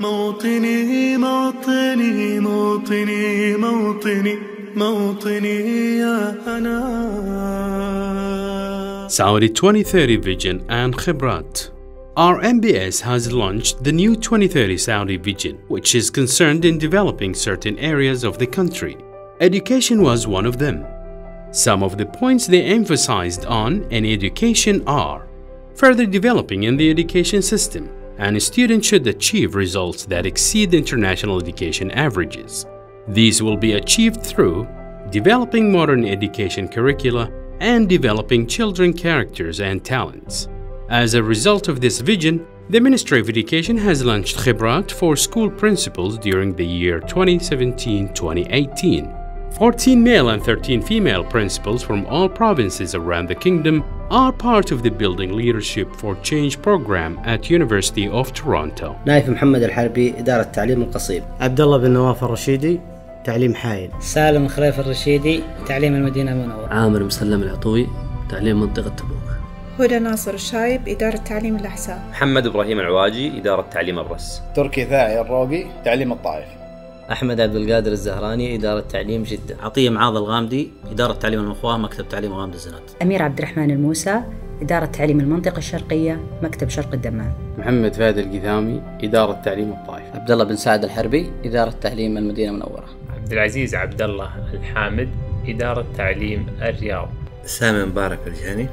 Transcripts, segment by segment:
موطني موطني موطني موطني موطني يا أنا. Saudi 2030 Vision and Khebrat. Our MBS has launched the new 2030 Saudi Vision, which is concerned in developing certain areas of the country. Education was one of them. Some of the points they emphasized on in education are further developing in the education system, and students should achieve results that exceed international education averages. These will be achieved through developing modern education curricula and developing children characters and talents. As a result of this vision, the Ministry of Education has launched Khebrat for school principals during the year 2017-2018. 14 male and 13 female principals from all provinces around the kingdom are part of the Building Leadership for Change program at University of Toronto. نايف محمد الحربي إدارة تعليم القصيم. عبد الله بن نواف الرشيدي تعليم حايل. سالم خليف الرشيدي تعليم المدينة المنورة. عامر مسلم العطوي تعليم منطقة تبوك. هدى ناصر الشايب إدارة تعليم الأحساء. محمد إبراهيم العواجي إدارة تعليم أبرز. تركي ثاعي الروقي تعليم الطائف. أحمد عبد القادر الزهراني إدارة تعليم جدة. عطية معاذ الغامدي إدارة تعليم المخواه مكتب تعليم غامد الزنات. أمير عبد الرحمن الموسى إدارة تعليم المنطقة الشرقية مكتب شرق الدمام. محمد فهد القثامي إدارة تعليم الطائف. عبد الله بن سعد الحربي إدارة تعليم المدينة المنورة. عبد العزيز عبد الله الحامد إدارة تعليم الرياض. سامي مبارك الجهني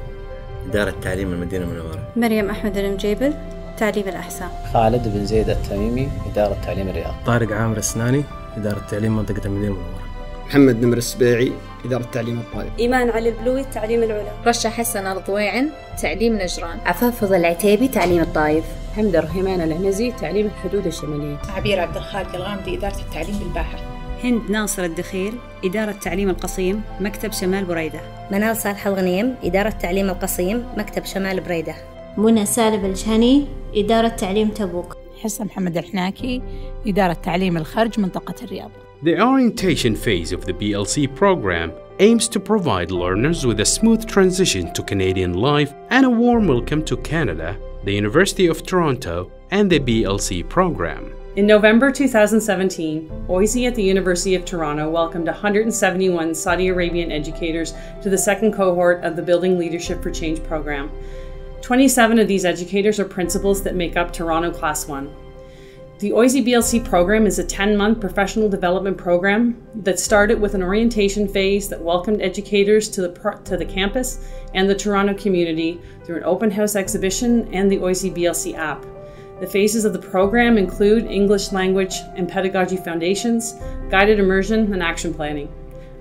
إدارة تعليم المدينة المنورة. مريم أحمد المجيبل تعليم الأحساء. خالد بن زيد التميمي إدارة تعليم الرياض. طارق عامر السناني إدارة تعليم منطقة المدينة المنورة. محمد نمر السبيعي إدارة تعليم الطائف. إيمان علي البلوي تعليم العلا. رشا حسن الضويعن تعليم نجران. عفاف فضل العتيبي تعليم الطائف. حمد رحيمان العنزي تعليم الحدود الشمالية. عبير عبد الخالق الغامدي إدارة التعليم بالباحر. هند ناصر الدخيل إدارة تعليم القصيم مكتب شمال بريدة. منال صالح الغنيم إدارة تعليم القصيم مكتب شمال بريدة. منى سالم الجهني إدارة تعليم تبوك. حسن محمد الحناكي إدارة تعليم الخرج منطقة الرياض. The orientation phase of the BLC program aims to provide learners with a smooth transition to Canadian life and a warm welcome to Canada, the University of Toronto, and the BLC program. In November 2017, OISE at the University of Toronto welcomed 171 Saudi Arabian educators to the second cohort of the Building Leadership for Change program. 27 of these educators are principals that make up Toronto Class 1. The OISE BLC program is a 10-month professional development program that started with an orientation phase that welcomed educators to the campus and the Toronto community through an open house exhibition and the OISE BLC app. The phases of the program include English language and pedagogy foundations, guided immersion, and action planning.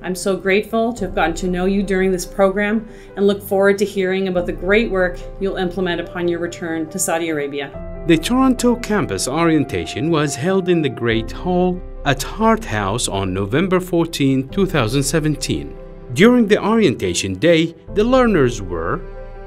I'm so grateful to have gotten to know you during this program and look forward to hearing about the great work you'll implement upon your return to Saudi Arabia. The Toronto campus orientation was held in the Great Hall at Hart House on November 14, 2017. During the orientation day, the learners were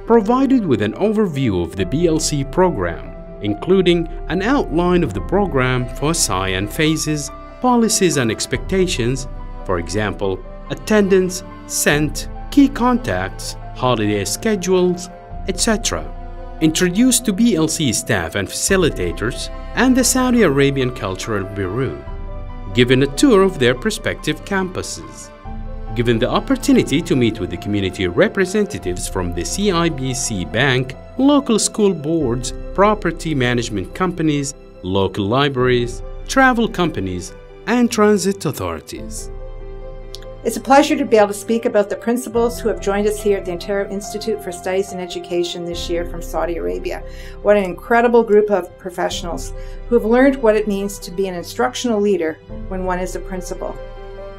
provided with an overview of the BLC program, including an outline of the program, foci and phases, policies and expectations, for example, attendance, scent, key contacts, holiday schedules, etc. Introduced to BLC staff and facilitators and the Saudi Arabian Cultural Bureau. Given a tour of their respective campuses. Given the opportunity to meet with the community representatives from the CIBC Bank, local school boards, property management companies, local libraries, travel companies, and transit authorities. It's a pleasure to be able to speak about the principals who have joined us here at the Ontario Institute for Studies in Education this year from Saudi Arabia. What an incredible group of professionals who have learned what it means to be an instructional leader when one is a principal.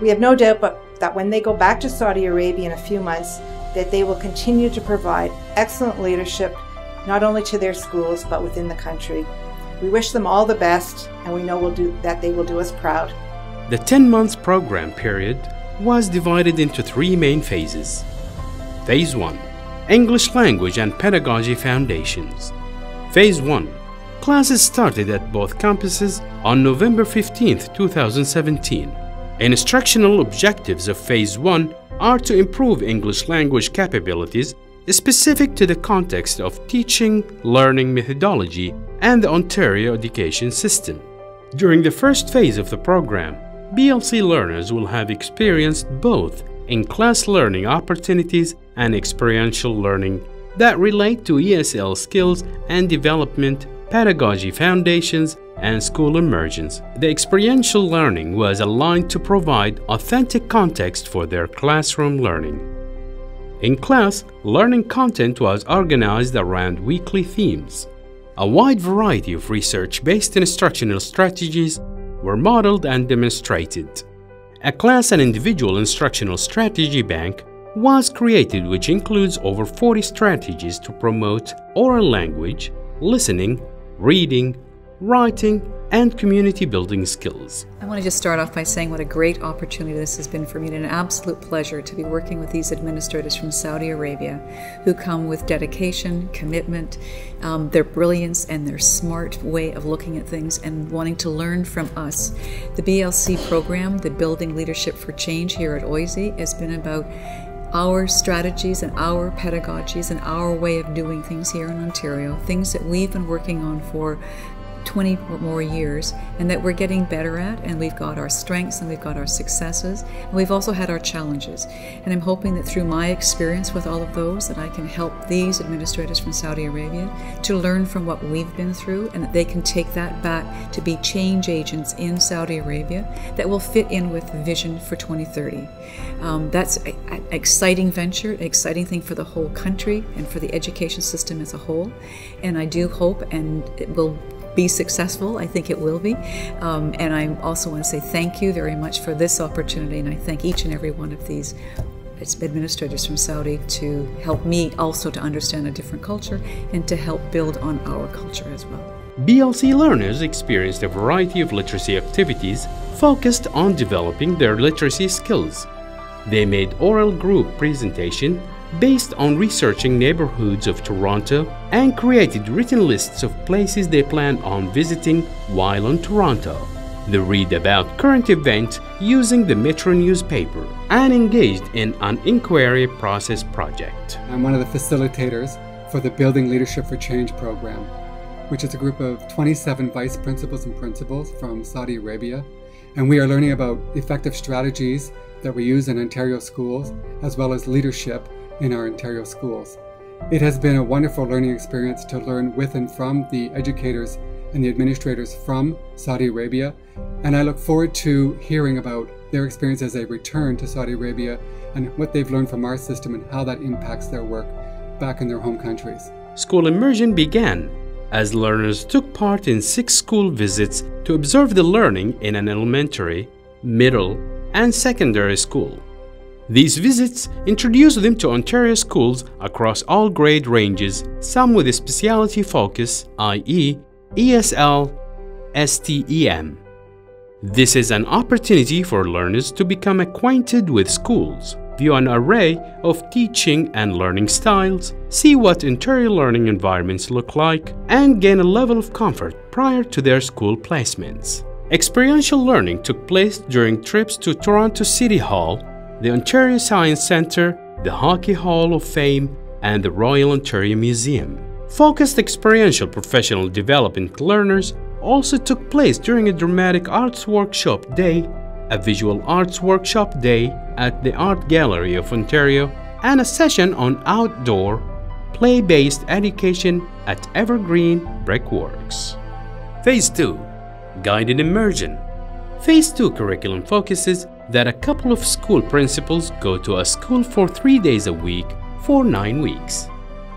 We have no doubt that when they go back to Saudi Arabia in a few months, that they will continue to provide excellent leadership, not only to their schools, but within the country. We wish them all the best, and we know that they will do us proud. The 10-month program period was divided into 3 main phases. Phase 1, English Language and Pedagogy Foundations. Phase 1, classes started at both campuses on November 15, 2017. Instructional objectives of Phase 1 are to improve English language capabilities specific to the context of teaching, learning methodology, and the Ontario education system. During the first phase of the program, BLC learners will have experienced both in-class learning opportunities and experiential learning that relate to ESL skills and development, pedagogy foundations, and school immersions. The experiential learning was aligned to provide authentic context for their classroom learning. In class, learning content was organized around weekly themes. A wide variety of research-based instructional strategies were modeled and demonstrated. A class and individual instructional strategy bank was created, which includes over 40 strategies to promote oral language, listening, reading, writing, and community building skills. I want to just start off by saying what a great opportunity this has been for me, and an absolute pleasure to be working with these administrators from Saudi Arabia who come with dedication, commitment, their brilliance and their smart way of looking at things and wanting to learn from us. The BLC program, the Building Leadership for Change here at OISE, has been about our strategies and our pedagogies and our way of doing things here in Ontario, things that we've been working on for 20 or more years and that we're getting better at, and we've got our strengths and we've got our successes, and we've also had our challenges. And I'm hoping that through my experience with all of those that I can help these administrators from Saudi Arabia to learn from what we've been through, and that they can take that back to be change agents in Saudi Arabia that will fit in with the vision for 2030. That's an exciting venture, an exciting thing for the whole country and for the education system as a whole. And I do hope, and it will be successful. I think it will be. And I also want to say thank you very much for this opportunity, and I thank each and every one of these administrators from Saudi to help me also to understand a different culture and to help build on our culture as well. BLC learners experienced a variety of literacy activities focused on developing their literacy skills. They made oral group presentation based on researching neighborhoods of Toronto and created written lists of places they planned on visiting while in Toronto. They read about current events using the Metro newspaper and engaged in an inquiry process project. I'm one of the facilitators for the Building Leadership for Change program, which is a group of 27 vice principals and principals from Saudi Arabia. And we are learning about effective strategies that we use in Ontario schools, as well as leadership in our Ontario schools. It has been a wonderful learning experience to learn with and from the educators and the administrators from Saudi Arabia, and I look forward to hearing about their experience as they return to Saudi Arabia and what they've learned from our system and how that impacts their work back in their home countries. School immersion began as learners took part in 6 school visits to observe the learning in an elementary, middle, and secondary school. These visits introduced them to Ontario schools across all grade ranges, some with a specialty focus, i.e. ESL, STEM. This is an opportunity for learners to become acquainted with schools, view an array of teaching and learning styles, see what Ontario learning environments look like, and gain a level of comfort prior to their school placements. Experiential learning took place during trips to Toronto City Hall, the Ontario Science Centre, the Hockey Hall of Fame, and the Royal Ontario Museum. Focused experiential professional development learners also took place during a dramatic arts workshop day, a visual arts workshop day at the Art Gallery of Ontario, and a session on outdoor, play-based education at Evergreen Brickworks. Phase 2. Guided Immersion. Phase 2 curriculum focuses that a couple of school principals go to a school for 3 days a week for 9 weeks.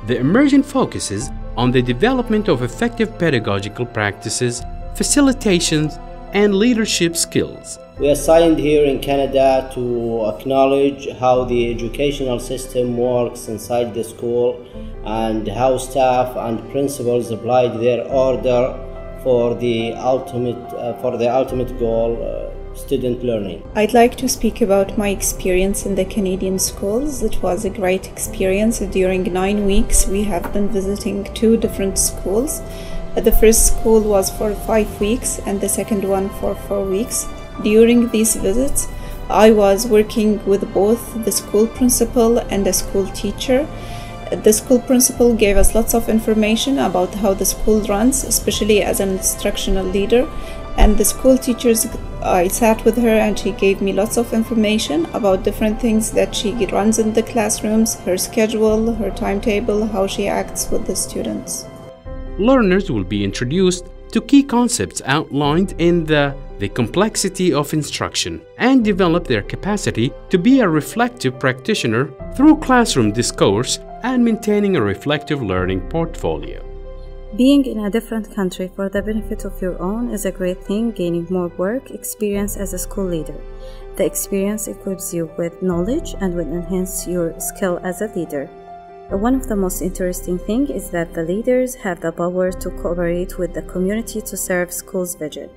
The immersion focuses on the development of effective pedagogical practices, facilitations, and leadership skills. We are assigned here in Canada to acknowledge how the educational system works inside the school and how staff and principals applied their order for the ultimate goal, student learning. I'd like to speak about my experience in the Canadian schools. It was a great experience. During 9 weeks, we have been visiting 2 different schools. The first school was for 5 weeks and the second one for 4 weeks. During these visits, I was working with both the school principal and the school teacher. The school principal gave us lots of information about how the school runs, especially as an instructional leader, And the school teachers, I sat with her and she gave me lots of information about different things that she runs in the classrooms, her schedule, her timetable, how she acts with the students. Learners will be introduced to key concepts outlined in the complexity of instruction and develop their capacity to be a reflective practitioner through classroom discourse and maintaining a reflective learning portfolio. Being in a different country for the benefit of your own is a great thing, gaining more work experience as a school leader. The experience equips you with knowledge and will enhance your skill as a leader. One of the most interesting things is that the leaders have the power to cooperate with the community to serve school's vision.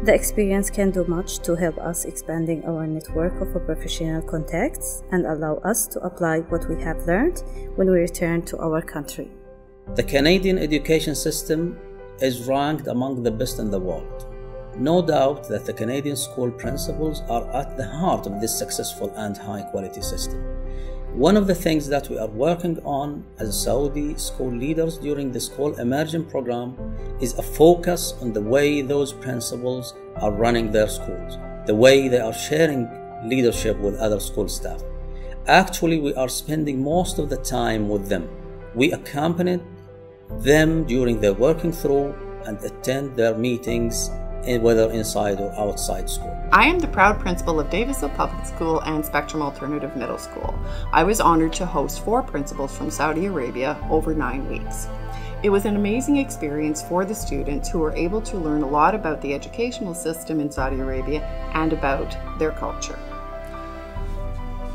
The experience can do much to help us expanding our network of professional contacts and allow us to apply what we have learned when we return to our country. The Canadian education system is ranked among the best in the world. No doubt that the Canadian school principals are at the heart of this successful and high-quality system. One of the things that we are working on as Saudi school leaders during the School Immersion program is a focus on the way those principals are running their schools, the way they are sharing leadership with other school staff. Actually, we are spending most of the time with them. We accompany them during their working through and attend their meetings, whether inside or outside school. I am the proud principal of Davisville Public School and Spectrum Alternative Middle School. I was honored to host 4 principals from Saudi Arabia over 9 weeks. It was an amazing experience for the students who were able to learn a lot about the educational system in Saudi Arabia and about their culture.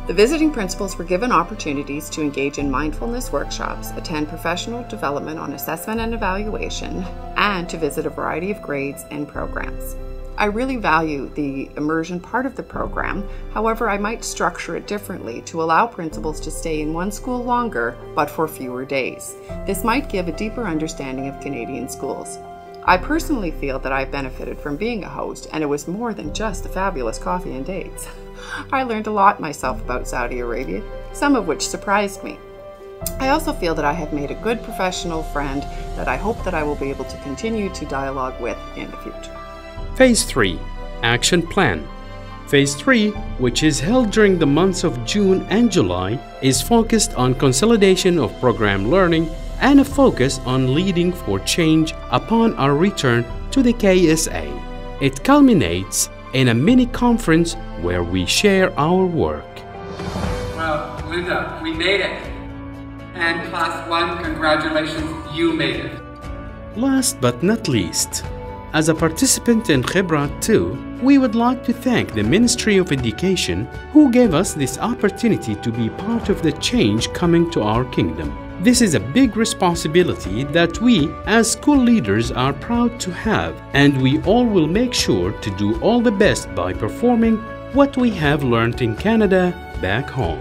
The visiting principals were given opportunities to engage in mindfulness workshops, attend professional development on assessment and evaluation, and to visit a variety of grades and programs. I really value the immersion part of the program. However, I might structure it differently to allow principals to stay in one school longer, but for fewer days. This might give a deeper understanding of Canadian schools. I personally feel that I've benefited from being a host, and it was more than just the fabulous coffee and dates. I learned a lot myself about Saudi Arabia, some of which surprised me. I also feel that I have made a good professional friend that I hope that I will be able to continue to dialogue with in the future. Phase 3, Action Plan. Phase 3, which is held during the months of June and July, is focused on consolidation of program learning and a focus on leading for change upon our return to the KSA. It culminates in a mini conference where we share our work. Well, Linda, we made it. And Class 1, congratulations, you made it. Last but not least, as a participant in Khebrat 2, we would like to thank the Ministry of Education who gave us this opportunity to be part of the change coming to our kingdom. This is a big responsibility that we as school leaders are proud to have, and we all will make sure to do all the best by performing what we have learned in Canada back home.